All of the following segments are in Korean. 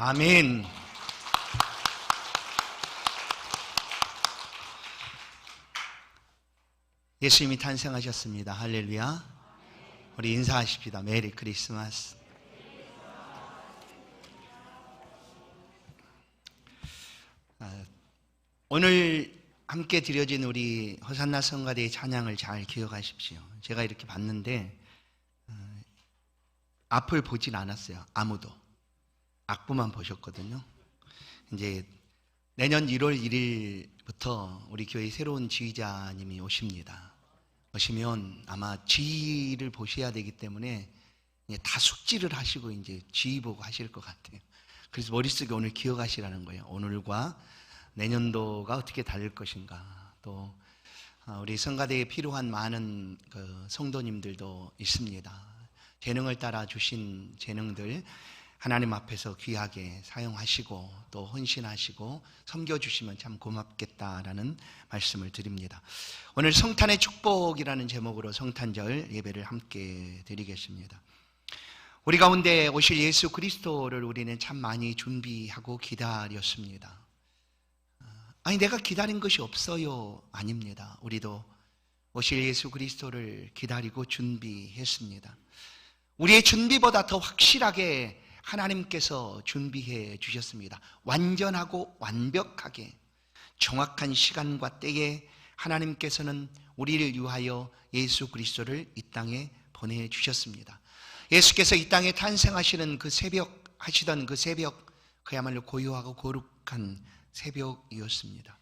아멘. 예수님이 탄생하셨습니다. 할렐루야. 우리 인사하십시다. 메리 크리스마스. 오늘 함께 드려진 우리 호산나 성가대의 찬양을 잘 기억하십시오. 제가 이렇게 봤는데 앞을 보진 않았어요. 아무도. 악보만 보셨거든요. 이제 내년 1월 1일부터 우리 교회 새로운 지휘자님이 오십니다. 오시면 아마 지휘를 보셔야 되기 때문에 다 숙지를 하시고 이제 지휘 보고 하실 것 같아요. 그래서 머릿속에 오늘 기억하시라는 거예요. 오늘과 내년도가 어떻게 다를 것인가. 또 우리 성가대에 필요한 많은 성도님들도 있습니다. 재능을 따라 주신 재능들 하나님 앞에서 귀하게 사용하시고 또 헌신하시고 섬겨주시면 참 고맙겠다라는 말씀을 드립니다. 오늘 성탄의 축복이라는 제목으로 성탄절 예배를 함께 드리겠습니다. 우리 가운데 오실 예수 그리스도를 우리는 참 많이 준비하고 기다렸습니다. 아니 내가 기다린 것이 없어요. 아닙니다. 우리도 오실 예수 그리스도를 기다리고 준비했습니다. 우리의 준비보다 더 확실하게 하나님께서 준비해 주셨습니다. 완전하고 완벽하게 정확한 시간과 때에 하나님께서는 우리를 위하여 예수 그리스도를 이 땅에 보내주셨습니다. 예수께서 이 땅에 탄생하시는 그 새벽, 하시던 그 새벽, 그야말로 고요하고 거룩한 새벽이었습니다.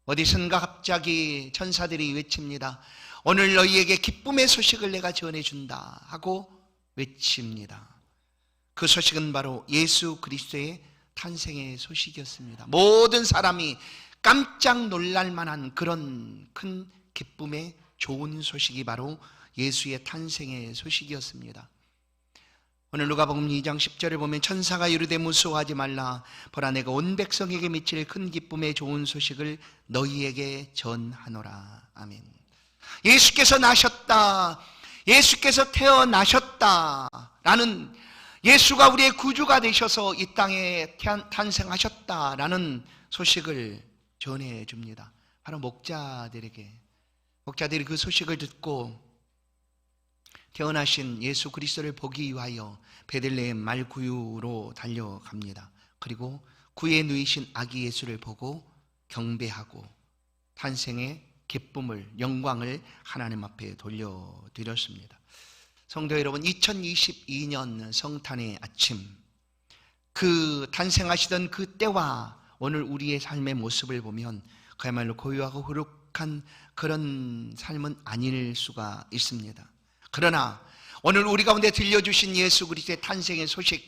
어디선가 갑자기 천사들이 외칩니다. 오늘 너희에게 기쁨의 소식을 내가 전해준다 하고 외칩니다. 그 소식은 바로 예수 그리스도의 탄생의 소식이었습니다. 모든 사람이 깜짝 놀랄 만한 그런 큰 기쁨의 좋은 소식이 바로 예수의 탄생의 소식이었습니다. 오늘 누가복음 2장 10절을 보면 천사가 이르되 무서워하지 말라. 보라 내가 온 백성에게 미칠 큰 기쁨의 좋은 소식을 너희에게 전하노라. 아멘. 예수께서 나셨다. 예수께서 태어나셨다라는, 예수가 우리의 구주가 되셔서 이 땅에 탄생하셨다라는 소식을 전해줍니다. 바로 목자들이 그 소식을 듣고 태어나신 예수 그리스도를 보기 위하여 베들레헴 말구유로 달려갑니다. 그리고 구에 누이신 아기 예수를 보고 경배하고 탄생의 기쁨을, 영광을 하나님 앞에 돌려드렸습니다. 성도 여러분, 2022년 성탄의 아침, 그 탄생하시던 그 때와 오늘 우리의 삶의 모습을 보면 그야말로 고요하고 거룩한 그런 삶은 아닐 수가 있습니다. 그러나 오늘 우리 가운데 들려주신 예수 그리스도의 탄생의 소식,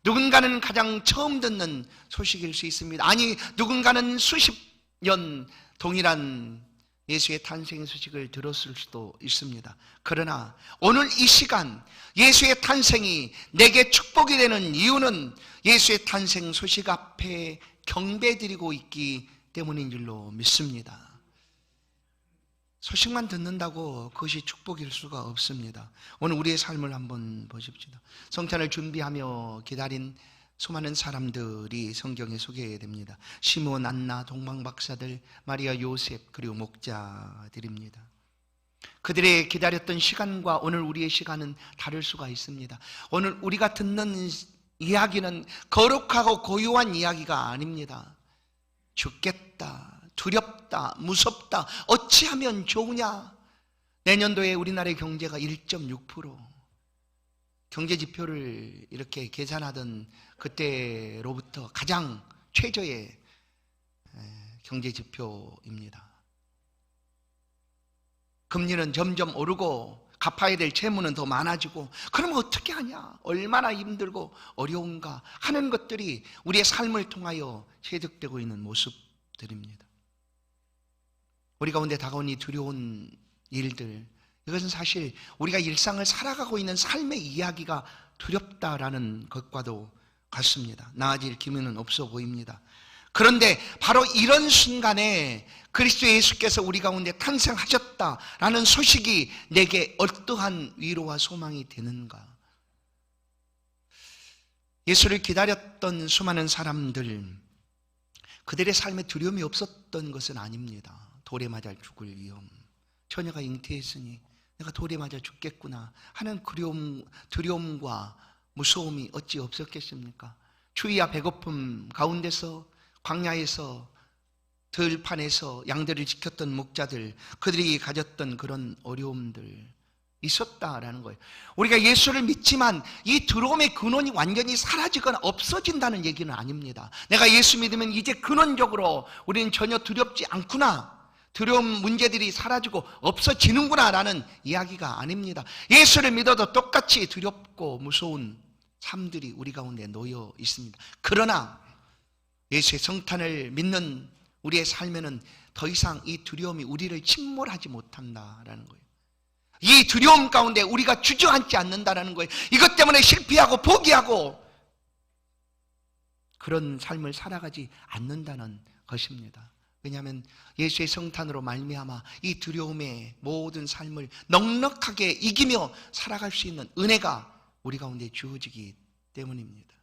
누군가는 가장 처음 듣는 소식일 수 있습니다. 아니, 누군가는 수십 년 동일한 예수의 탄생의 소식을 들었을 수도 있습니다. 그러나 오늘 이 시간 예수의 탄생이 내게 축복이 되는 이유는 예수의 탄생 소식 앞에 경배드리고 있기 때문인 줄로 믿습니다. 소식만 듣는다고 그것이 축복일 수가 없습니다. 오늘 우리의 삶을 한번 보십시오. 성탄을 준비하며 기다린 수많은 사람들이 성경에 소개됩니다. 시몬, 안나, 동방박사들, 마리아, 요셉, 그리고 목자들입니다. 그들의 기다렸던 시간과 오늘 우리의 시간은 다를 수가 있습니다. 오늘 우리가 듣는 이야기는 거룩하고 고요한 이야기가 아닙니다. 죽겠다, 두렵다, 무섭다, 어찌하면 좋으냐. 내년도에 우리나라의 경제가 1.6%, 경제지표를 이렇게 계산하던 그때로부터 가장 최저의 경제지표입니다. 금리는 점점 오르고 갚아야 될 채무는 더 많아지고, 그러면 어떻게 하냐, 얼마나 힘들고 어려운가 하는 것들이 우리의 삶을 통하여 체득되고 있는 모습들입니다. 우리 가운데 다가온 이 두려운 일들, 이것은 사실 우리가 일상을 살아가고 있는 삶의 이야기가 두렵다라는 것과도 같습니다. 나아질 기미는 없어 보입니다. 그런데 바로 이런 순간에 그리스도 예수께서 우리 가운데 탄생하셨다라는 소식이 내게 어떠한 위로와 소망이 되는가? 예수를 기다렸던 수많은 사람들, 그들의 삶에 두려움이 없었던 것은 아닙니다. 돌에 맞아 죽을 위험, 처녀가 잉태했으니 내가 돌에 맞아 죽겠구나 하는 두려움과 무서움이 어찌 없었겠습니까? 추위와 배고픔 가운데서, 광야에서, 들판에서 양들을 지켰던 목자들, 그들이 가졌던 그런 어려움들 있었다라는 거예요. 우리가 예수를 믿지만 이 두려움의 근원이 완전히 사라지거나 없어진다는 얘기는 아닙니다. 내가 예수 믿으면 이제 근원적으로 우리는 전혀 두렵지 않구나, 두려움 문제들이 사라지고 없어지는구나 라는 이야기가 아닙니다. 예수를 믿어도 똑같이 두렵고 무서운 삶들이 우리 가운데 놓여 있습니다. 그러나 예수의 성탄을 믿는 우리의 삶에는 더 이상 이 두려움이 우리를 침몰하지 못한다라는 거예요. 이 두려움 가운데 우리가 주저앉지 않는다라는 거예요. 이것 때문에 실패하고 포기하고 그런 삶을 살아가지 않는다는 것입니다. 왜냐하면 예수의 성탄으로 말미암아 이 두려움의 모든 삶을 넉넉하게 이기며 살아갈 수 있는 은혜가 우리 가운데 주어지기 때문입니다.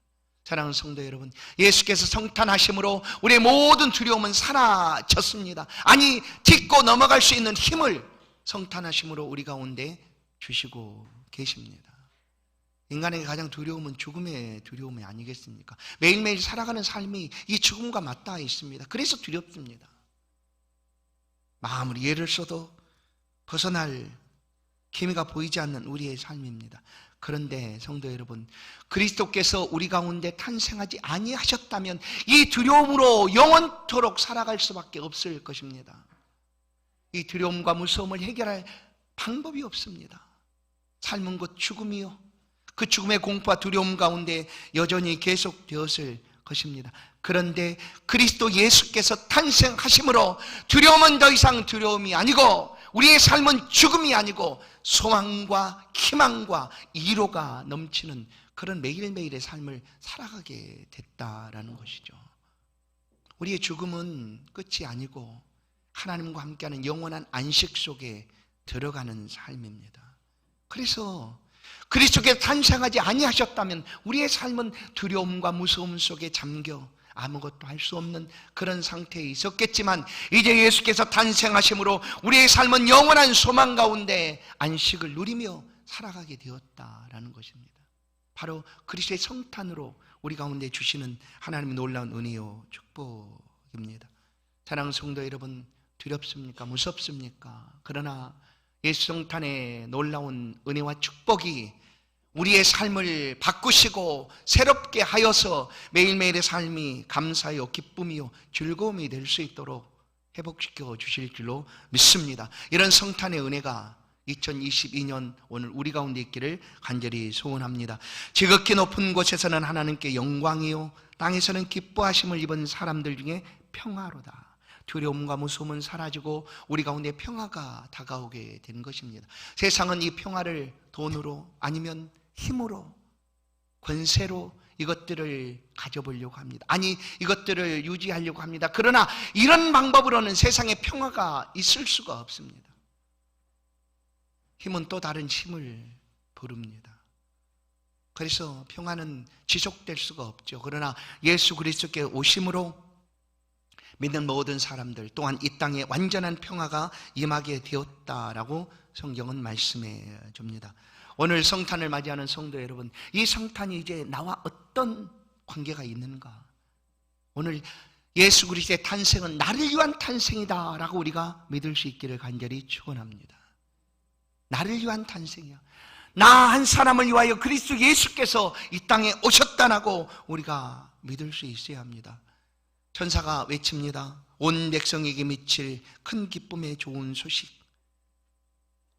사랑하는 성도 여러분, 예수께서 성탄하심으로 우리의 모든 두려움은 사라졌습니다. 아니, 딛고 넘어갈 수 있는 힘을 성탄하심으로 우리 가운데 주시고 계십니다. 인간에게 가장 두려움은 죽음의 두려움이 아니겠습니까? 매일매일 살아가는 삶이 이 죽음과 맞닿아 있습니다. 그래서 두렵습니다. 마음으로 예를 써도 벗어날 기미가 보이지 않는 우리의 삶입니다. 그런데 성도 여러분, 그리스도께서 우리 가운데 탄생하지 아니하셨다면 이 두려움으로 영원토록 살아갈 수밖에 없을 것입니다. 이 두려움과 무서움을 해결할 방법이 없습니다. 삶은 곧 죽음이요, 그 죽음의 공포와 두려움 가운데 여전히 계속되었을 것입니다. 그런데 그리스도 예수께서 탄생하심으로 두려움은 더 이상 두려움이 아니고 우리의 삶은 죽음이 아니고 소망과 희망과 위로가 넘치는 그런 매일매일의 삶을 살아가게 됐다라는 것이죠. 우리의 죽음은 끝이 아니고 하나님과 함께하는 영원한 안식 속에 들어가는 삶입니다. 그래서 그리스도께서 탄생하지 아니하셨다면 우리의 삶은 두려움과 무서움 속에 잠겨 아무것도 할 수 없는 그런 상태에 있었겠지만, 이제 예수께서 탄생하심으로 우리의 삶은 영원한 소망 가운데 안식을 누리며 살아가게 되었다라는 것입니다. 바로 그리스도의 성탄으로 우리 가운데 주시는 하나님의 놀라운 은혜요 축복입니다. 사랑하는 성도 여러분, 두렵습니까? 무섭습니까? 그러나 예수 성탄의 놀라운 은혜와 축복이 우리의 삶을 바꾸시고 새롭게 하여서 매일매일의 삶이 감사요, 기쁨이요, 즐거움이 될 수 있도록 회복시켜 주실 줄로 믿습니다. 이런 성탄의 은혜가 2022년 오늘 우리 가운데 있기를 간절히 소원합니다. 지극히 높은 곳에서는 하나님께 영광이요, 땅에서는 기뻐하심을 입은 사람들 중에 평화로다. 두려움과 무서움은 사라지고 우리 가운데 평화가 다가오게 되는 것입니다. 세상은 이 평화를 돈으로 아니면 힘으로, 권세로 이것들을 가져보려고 합니다. 아니, 이것들을 유지하려고 합니다. 그러나 이런 방법으로는 세상에 평화가 있을 수가 없습니다. 힘은 또 다른 힘을 부릅니다. 그래서 평화는 지속될 수가 없죠. 그러나 예수 그리스도께 오심으로 믿는 모든 사람들 또한 이 땅에 완전한 평화가 임하게 되었다라고 성경은 말씀해 줍니다. 오늘 성탄을 맞이하는 성도 여러분, 이 성탄이 이제 나와 어떤 관계가 있는가? 오늘 예수 그리스도의 탄생은 나를 위한 탄생이다 라고 우리가 믿을 수 있기를 간절히 축원합니다. 나를 위한 탄생이야. 나 한 사람을 위하여 그리스도 예수께서 이 땅에 오셨다라고 우리가 믿을 수 있어야 합니다. 천사가 외칩니다. 온 백성에게 미칠 큰 기쁨의 좋은 소식.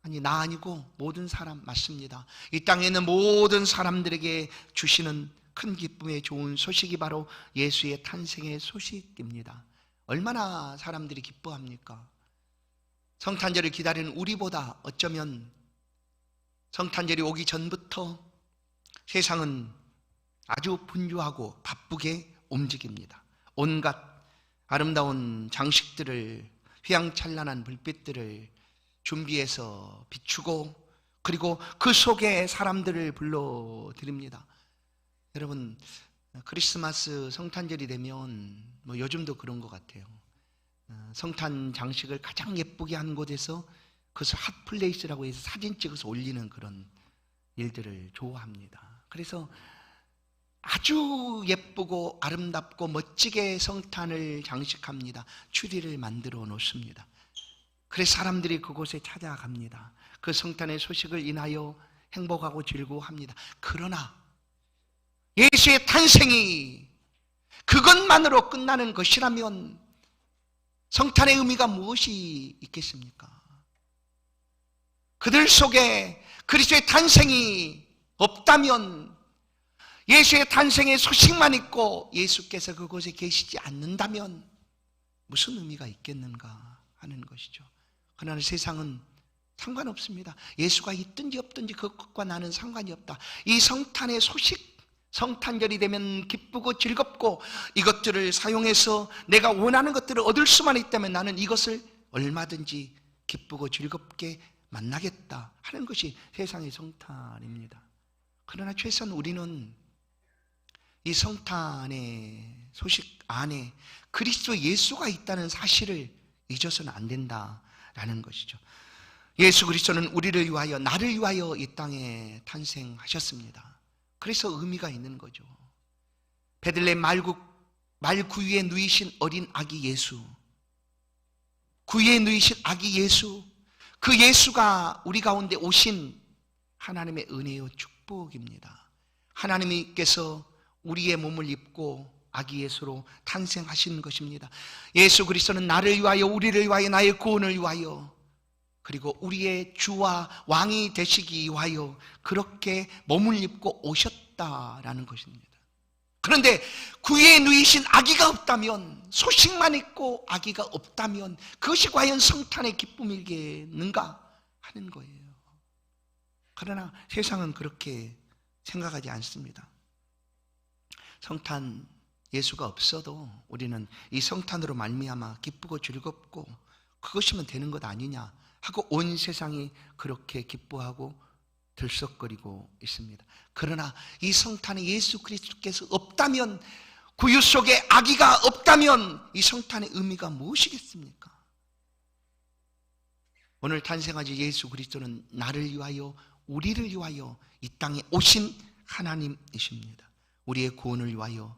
아니, 나 아니고 모든 사람 맞습니다. 이 땅에 있는 모든 사람들에게 주시는 큰 기쁨의 좋은 소식이 바로 예수의 탄생의 소식입니다. 얼마나 사람들이 기뻐합니까? 성탄절을 기다리는 우리보다 어쩌면 성탄절이 오기 전부터 세상은 아주 분주하고 바쁘게 움직입니다. 온갖 아름다운 장식들을, 휘황찬란한 불빛들을 준비해서 비추고, 그리고 그 속에 사람들을 불러드립니다. 여러분, 크리스마스 성탄절이 되면 뭐 요즘도 그런 것 같아요. 성탄 장식을 가장 예쁘게 한 곳에서 그것을 핫플레이스라고 해서 사진 찍어서 올리는 그런 일들을 좋아합니다. 그래서 아주 예쁘고 아름답고 멋지게 성탄을 장식합니다. 추리를 만들어 놓습니다. 그래서 사람들이 그곳에 찾아갑니다. 그 성탄의 소식을 인하여 행복하고 즐거워합니다. 그러나 예수의 탄생이 그것만으로 끝나는 것이라면 성탄의 의미가 무엇이 있겠습니까? 그들 속에 그리스도의 탄생이 없다면, 예수의 탄생의 소식만 있고 예수께서 그곳에 계시지 않는다면 무슨 의미가 있겠는가 하는 것이죠. 그러나 세상은 상관없습니다. 예수가 있든지 없든지 그것과 나는 상관이 없다. 이 성탄의 소식, 성탄절이 되면 기쁘고 즐겁고 이것들을 사용해서 내가 원하는 것들을 얻을 수만 있다면 나는 이것을 얼마든지 기쁘고 즐겁게 만나겠다 하는 것이 세상의 성탄입니다. 그러나 최소한 우리는 이 성탄의 소식 안에 그리스도 예수가 있다는 사실을 잊어서는 안 된다라는 것이죠. 예수 그리스도는 우리를 위하여, 나를 위하여 이 땅에 탄생하셨습니다. 그래서 의미가 있는 거죠. 베들레헴 말구유에 누이신 어린 아기 예수, 구유에 누이신 아기 예수, 그 예수가 우리 가운데 오신 하나님의 은혜요 축복입니다. 하나님께서 우리의 몸을 입고 아기 예수로 탄생하신 것입니다. 예수 그리스도는 나를 위하여, 우리를 위하여, 나의 구원을 위하여, 그리고 우리의 주와 왕이 되시기 위하여 그렇게 몸을 입고 오셨다라는 것입니다. 그런데 구유에 누이신 아기가 없다면, 소식만 있고 아기가 없다면 그것이 과연 성탄의 기쁨이겠는가 하는 거예요. 그러나 세상은 그렇게 생각하지 않습니다. 성탄 예수가 없어도 우리는 이 성탄으로 말미암아 기쁘고 즐겁고 그것이면 되는 것 아니냐 하고 온 세상이 그렇게 기뻐하고 들썩거리고 있습니다. 그러나 이 성탄에 예수 그리스도께서 없다면, 구유 속에 아기가 없다면 이 성탄의 의미가 무엇이겠습니까? 오늘 탄생하신 예수 그리스도는 나를 위하여, 우리를 위하여 이 땅에 오신 하나님이십니다. 우리의 구원을 위하여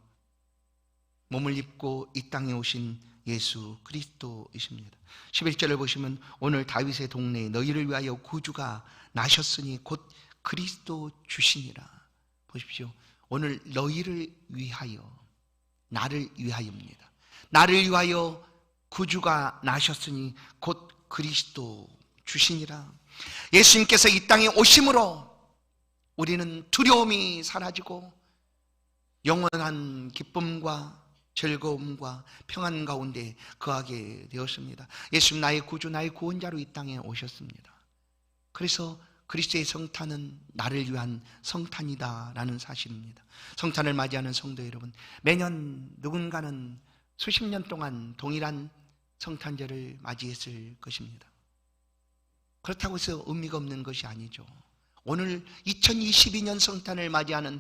몸을 입고 이 땅에 오신 예수 그리스도이십니다. 11절을 보시면 오늘 다윗의 동네에 너희를 위하여 구주가 나셨으니 곧 그리스도 주시니라. 보십시오. 오늘 너희를 위하여, 나를 위하여입니다. 나를 위하여 구주가 나셨으니 곧 그리스도 주시니라. 예수님께서 이 땅에 오심으로 우리는 두려움이 사라지고 영원한 기쁨과 즐거움과 평안 가운데 거하게 되었습니다. 예수님 나의 구주, 나의 구원자로 이 땅에 오셨습니다. 그래서 그리스도의 성탄은 나를 위한 성탄이다라는 사실입니다. 성탄을 맞이하는 성도 여러분, 매년 누군가는 수십 년 동안 동일한 성탄절을 맞이했을 것입니다. 그렇다고 해서 의미가 없는 것이 아니죠. 오늘 2022년 성탄을 맞이하는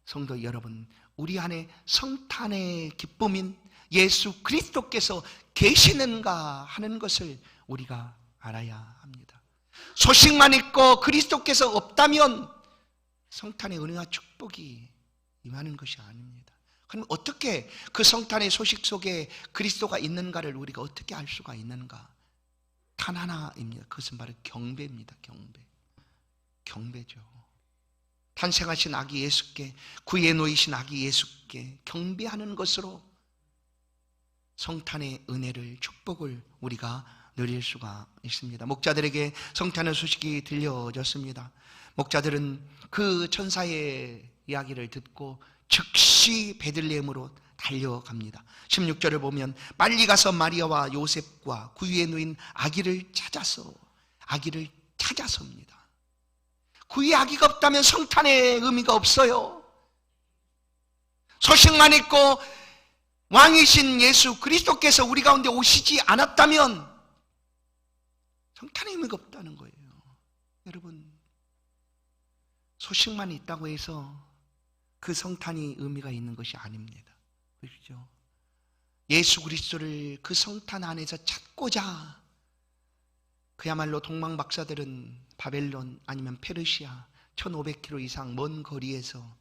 성도 여러분, 우리 안에 성탄의 기쁨인 예수 그리스도께서 계시는가 하는 것을 우리가 알아야 합니다. 소식만 있고 그리스도께서 없다면 성탄의 은혜와 축복이 임하는 것이 아닙니다. 그럼 어떻게 그 성탄의 소식 속에 그리스도가 있는가를 우리가 어떻게 알 수가 있는가? 단 하나입니다. 그것은 바로 경배입니다. 경배죠. 탄생하신 아기 예수께, 구유에 놓이신 아기 예수께 경배하는 것으로 성탄의 은혜를, 축복을 우리가 누릴 수가 있습니다. 목자들에게 성탄의 소식이 들려졌습니다. 목자들은 그 천사의 이야기를 듣고 즉시 베들레헴으로 달려갑니다. 16절을 보면 빨리 가서 마리아와 요셉과 구유에 누인 아기를 찾아서입니다. 구유에 아기가 없다면 성탄의 의미가 없어요. 소식만 있고 왕이신 예수 그리스도께서 우리 가운데 오시지 않았다면 성탄의 의미가 없다는 거예요. 여러분, 소식만 있다고 해서 그 성탄이 의미가 있는 것이 아닙니다. 그렇죠? 예수 그리스도를 그 성탄 안에서 찾고자 그야말로 동방박사들은 바벨론 아니면 페르시아 1500km 이상 먼 거리에서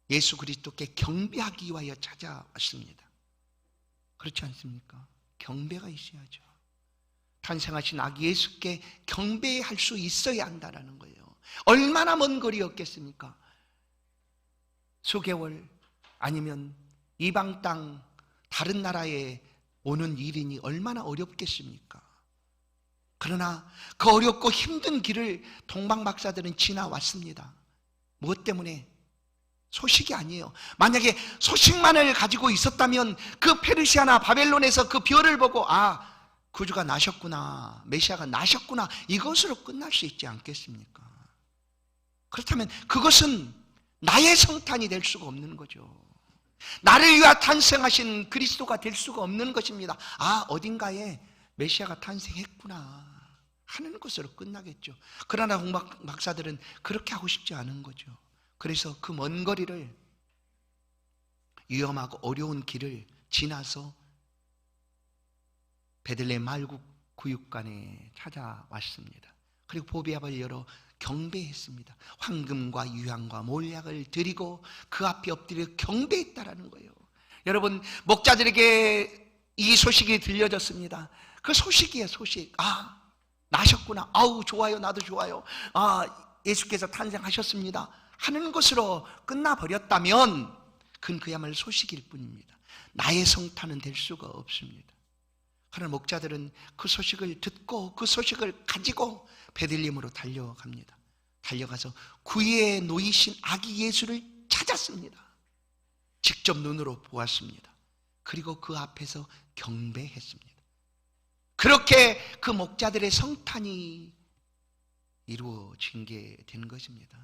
예수 그리스도께 경배하기 위하여 찾아왔습니다. 그렇지 않습니까? 경배가 있어야죠. 탄생하신 아기 예수께 경배할 수 있어야 한다는 거예요. 얼마나 먼 거리였겠습니까? 수개월 아니면 이방 땅 다른 나라에 오는 일이니 얼마나 어렵겠습니까? 그러나 그 어렵고 힘든 길을 동방박사들은 지나왔습니다. 무엇 때문에? 소식이 아니에요. 만약에 소식만을 가지고 있었다면 그 페르시아나 바벨론에서 그 별을 보고 구주가 나셨구나, 메시아가 나셨구나, 이것으로 끝날 수 있지 않겠습니까? 그렇다면 그것은 나의 성탄이 될 수가 없는 거죠. 나를 위하여 탄생하신 그리스도가 될 수가 없는 것입니다. 어딘가에 메시아가 탄생했구나 하는 것으로 끝나겠죠. 그러나 동방박사들은 그렇게 하고 싶지 않은 거죠. 그래서 그 먼 거리를, 위험하고 어려운 길을 지나서 베들레헴 마을 구육관에 찾아왔습니다. 그리고 보배압을 열어 경배했습니다. 황금과 유향과 몰약을 드리고 그 앞에 엎드려 경배했다라는 거예요. 여러분, 목자들에게 이 소식이 들려졌습니다. 그 소식이에요, 소식. 나셨구나. 좋아요, 나도 좋아요. 예수께서 탄생하셨습니다 하는 것으로 끝나버렸다면 그건 그야말로 소식일 뿐입니다. 나의 성탄은 될 수가 없습니다. 그러나 목자들은 그 소식을 듣고 그 소식을 가지고 베들레헴으로 달려갑니다. 달려가서 구유에 놓이신 아기 예수를 찾았습니다. 직접 눈으로 보았습니다. 그리고 그 앞에서 경배했습니다. 그렇게 그 목자들의 성탄이 이루어진 게 된 것입니다.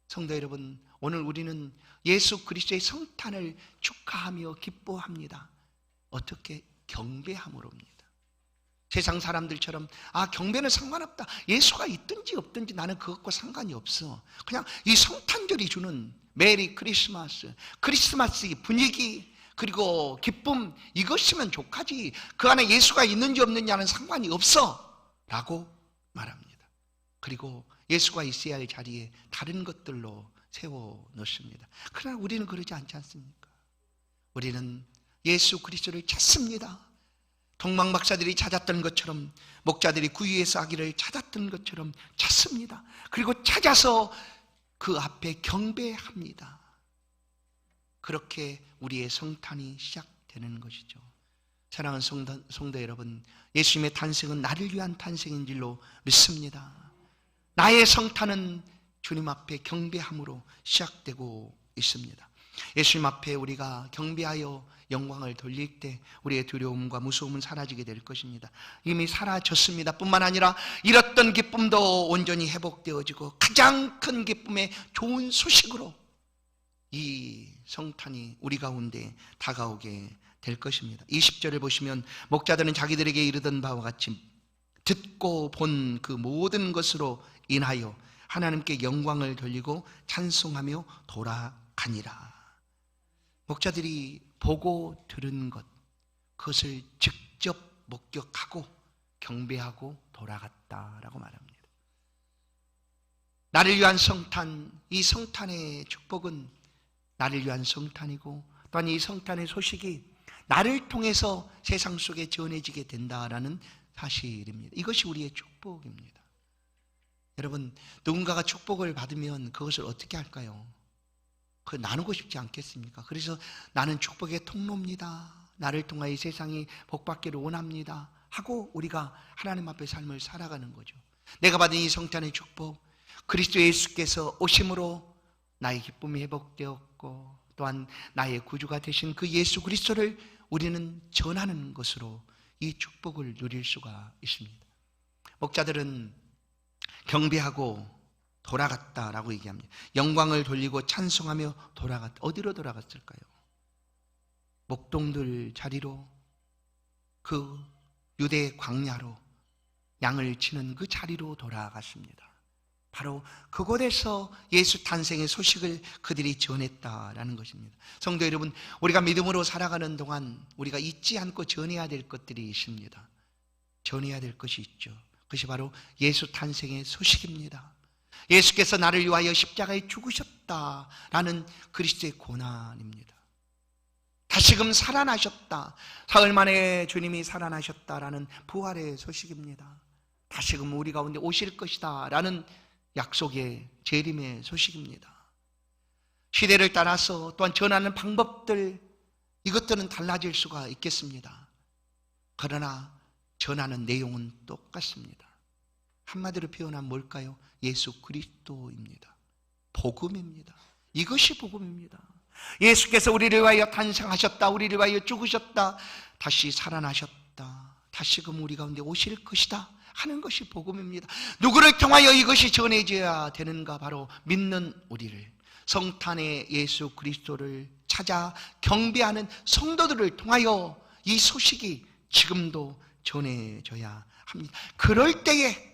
성도 여러분, 오늘 우리는 예수 그리스도의 성탄을 축하하며 기뻐합니다. 어떻게? 경배함으로입니다. 세상 사람들처럼 경배는 상관없다, 예수가 있든지 없든지 나는 그것과 상관이 없어, 그냥 이 성탄절이 주는 메리 크리스마스의 분위기 그리고 기쁨, 이것이면 족하지 그 안에 예수가 있는지 없느냐는 상관이 없어 라고 말합니다. 그리고 예수가 있어야 할 자리에 다른 것들로 세워놓습니다. 그러나 우리는 그러지 않지 않습니까? 우리는 예수 그리스도를 찾습니다. 동방박사들이 찾았던 것처럼, 목자들이 구유에서 아기를 찾았던 것처럼 찾습니다. 그리고 찾아서 그 앞에 경배합니다. 그렇게 우리의 성탄이 시작되는 것이죠. 사랑하는 성도 여러분, 예수님의 탄생은 나를 위한 탄생인 줄로 믿습니다. 나의 성탄은 주님 앞에 경배함으로 시작되고 있습니다. 예수님 앞에 우리가 경배하여 영광을 돌릴 때 우리의 두려움과 무서움은 사라지게 될 것입니다. 이미 사라졌습니다. 뿐만 아니라 잃었던 기쁨도 온전히 회복되어지고 가장 큰 기쁨의 좋은 소식으로 이 성탄이 우리 가운데 다가오게 될 것입니다. 20절을 보시면 목자들은 자기들에게 이르던 바와 같이 듣고 본 그 모든 것으로 인하여 하나님께 영광을 돌리고 찬송하며 돌아가니라. 목자들이 보고 들은 것, 그것을 직접 목격하고 경배하고 돌아갔다라고 말합니다. 나를 위한 성탄, 이 성탄의 축복은 나를 위한 성탄이고 또한 이 성탄의 소식이 나를 통해서 세상 속에 전해지게 된다라는 사실입니다. 이것이 우리의 축복입니다. 여러분, 누군가가 축복을 받으면 그것을 어떻게 할까요? 그걸 나누고 싶지 않겠습니까? 그래서 나는 축복의 통로입니다, 나를 통하여 이 세상이 복받기를 원합니다 하고 우리가 하나님 앞에 삶을 살아가는 거죠. 내가 받은 이 성탄의 축복, 그리스도 예수께서 오심으로 나의 기쁨이 회복되었고 또한 나의 구주가 되신 그 예수 그리스도를 우리는 전하는 것으로 이 축복을 누릴 수가 있습니다. 목자들은 경배하고 돌아갔다라고 얘기합니다. 영광을 돌리고 찬송하며 돌아갔다. 어디로 돌아갔을까요? 목동들 자리로, 그 유대 광야로, 양을 치는 그 자리로 돌아갔습니다. 바로 그곳에서 예수 탄생의 소식을 그들이 전했다라는 것입니다. 성도 여러분, 우리가 믿음으로 살아가는 동안 우리가 잊지 않고 전해야 될 것들이 있습니다. 전해야 될 것이 있죠. 그것이 바로 예수 탄생의 소식입니다. 예수께서 나를 위하여 십자가에 죽으셨다라는 그리스도의 고난입니다. 다시금 살아나셨다, 사흘 만에 주님이 살아나셨다라는 부활의 소식입니다. 다시금 우리 가운데 오실 것이다 라는 약속의 재림의 소식입니다. 시대를 따라서 또한 전하는 방법들, 이것들은 달라질 수가 있겠습니다. 그러나 전하는 내용은 똑같습니다. 한마디로 표현하면 뭘까요? 예수 그리스도입니다. 복음입니다. 이것이 복음입니다. 예수께서 우리를 위하여 탄생하셨다, 우리를 위하여 죽으셨다, 다시 살아나셨다, 다시금 우리 가운데 오실 것이다 하는 것이 복음입니다. 누구를 통하여 이것이 전해져야 되는가? 바로 믿는 우리를, 성탄의 예수 그리스도를 찾아 경배하는 성도들을 통하여 이 소식이 지금도 전해져야 합니다. 그럴 때에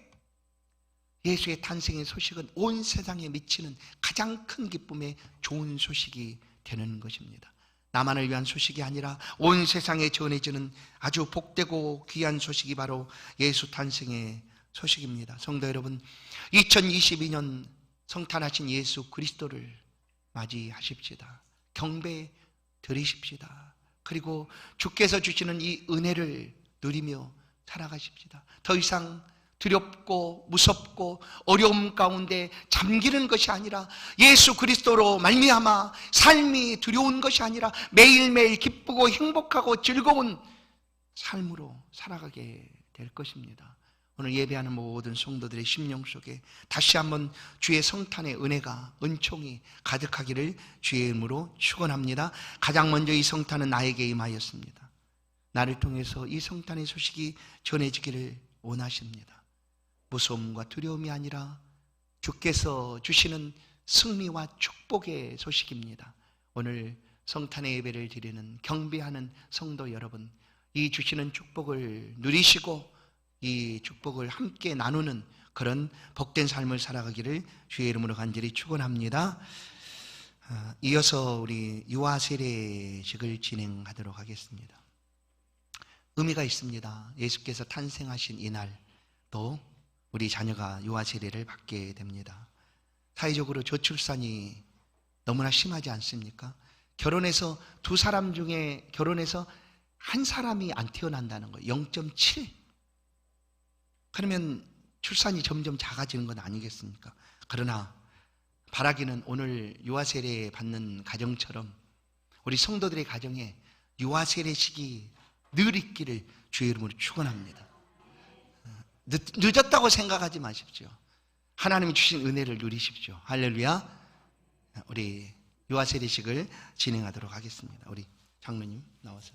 예수의 탄생의 소식은 온 세상에 미치는 가장 큰 기쁨의 좋은 소식이 되는 것입니다. 나만을 위한 소식이 아니라 온 세상에 전해지는 아주 복되고 귀한 소식이 바로 예수 탄생의 소식입니다. 성도 여러분, 2022년 성탄하신 예수 그리스도를 맞이하십시다. 경배 드리십시다. 그리고 주께서 주시는 이 은혜를 누리며 살아가십시다. 더 이상 두렵고 무섭고 어려움 가운데 잠기는 것이 아니라 예수 그리스도로 말미암아 삶이 두려운 것이 아니라 매일매일 기쁘고 행복하고 즐거운 삶으로 살아가게 될 것입니다. 오늘 예배하는 모든 성도들의 심령 속에 다시 한번 주의 성탄의 은혜가, 은총이 가득하기를 주의 이름으로 축원합니다. 가장 먼저 이 성탄은 나에게 임하였습니다. 나를 통해서 이 성탄의 소식이 전해지기를 원하십니다. 무서움과 두려움이 아니라 주께서 주시는 승리와 축복의 소식입니다. 오늘 성탄의 예배를 드리는 경배하는 성도 여러분, 이 주시는 축복을 누리시고 이 축복을 함께 나누는 그런 복된 삶을 살아가기를 주의 이름으로 간절히 축원합니다. 이어서 우리 유아 세례식을 진행하도록 하겠습니다. 의미가 있습니다. 예수께서 탄생하신 이날 또 우리 자녀가 유아 세례를 받게 됩니다. 사회적으로 저출산이 너무나 심하지 않습니까? 결혼해서 두 사람 중에 결혼해서 한 사람이 안 태어난다는 거예요. 0.7. 그러면 출산이 점점 작아지는 건 아니겠습니까? 그러나 바라기는 오늘 유아 세례 받는 가정처럼 우리 성도들의 가정에 유아 세례식이 늘 있기를 주의 이름으로 축원합니다. 늦었다고 생각하지 마십시오. 하나님이 주신 은혜를 누리십시오. 할렐루야. 우리 유아 세례식을 진행하도록 하겠습니다. 우리 장로님 나와서.